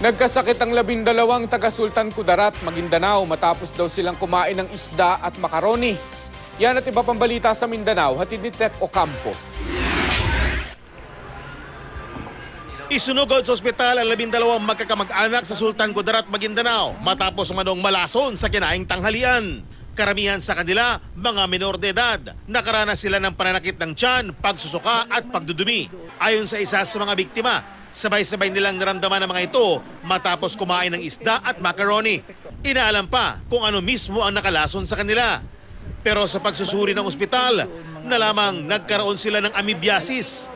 Nagkasakit ang 12 taga Sultan Kudarat, Maguindanao matapos daw silang kumain ng isda at makaroni. Yan at iba pang balita sa Mindanao, hatid ni Tek Ocampo. Isunugod sa ospital ang 12 magkakamag-anak sa Sultan Kudarat, Maguindanao matapos manong malason sa kinaing tanghalian. Karamihan sa kanila, mga menor de edad. Nakaranas sila ng pananakit ng tiyan, pagsusuka at pagdudumi. Ayon sa isa sa mga biktima, sabay-sabay nilang naramdaman ang mga ito matapos kumain ng isda at macaroni. Inaalam pa kung ano mismo ang nakalason sa kanila. Pero sa pagsusuri ng ospital, nalamang nagkaroon sila ng amoebiasis.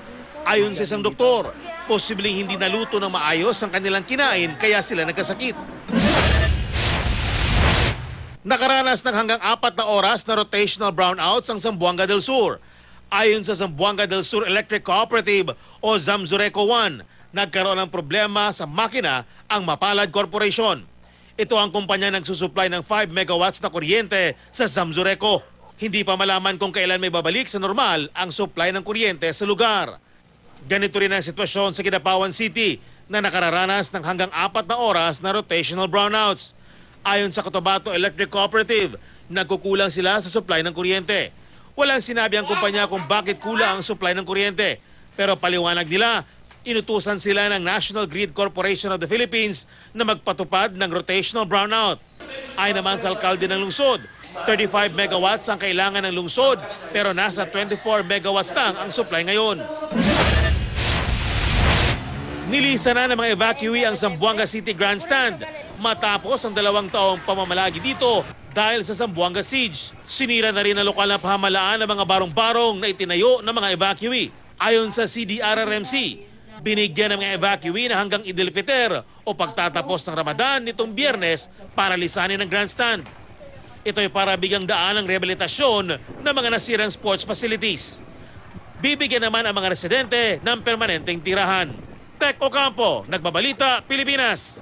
Ayon sa isang doktor, posibleng hindi naluto ng maayos ang kanilang kinain kaya sila nagkasakit. Nakaranas ng hanggang 4 na oras na rotational brownouts ang Zamboanga del Sur. Ayon sa Zamboanga del Sur Electric Cooperative o Zamzureco 1, nagkaroon ng problema sa makina ang Mapalad Corporation. Ito ang kumpanya nagsusupply ng 5 megawatts na kuryente sa Zamzureco. Hindi pa malaman kung kailan may babalik sa normal ang supply ng kuryente sa lugar. Ganito rin ang sitwasyon sa Kidapawan City na nakararanas ng hanggang 4 na oras na rotational brownouts. Ayon sa Cotabato Electric Cooperative, nagkukulang sila sa supply ng kuryente. Walang sinabi ang kumpanya kung bakit kulang ang supply ng kuryente. Pero paliwanag nila, inutusan sila ng National Grid Corporation of the Philippines na magpatupad ng rotational brownout. Ayon naman sa alkalde ng lungsod, 35 megawatts ang kailangan ng lungsod pero nasa 24 megawatts lang ang supply ngayon. Nilisa na ng mga evacuee ang Zamboanga City Grandstand matapos ang 2 taong pamamalagi dito dahil sa Zamboanga Siege. Sinira na rin ang lokal na pamahalaan ng mga barong-barong na itinayo ng mga evacuee. Ayon sa CDRRMC, binigyan ng mga evacuee na hanggang Idil Fitr o pagtatapos ng Ramadan nitong Biyernes para lisanin ang grandstand. Ito ay para bigyang daan ang rehabilitasyon ng mga nasirang sports facilities. Bibigyan naman ang mga residente ng permanenteng tirahan. Tek Ocampo, Nagbabalita, Pilipinas.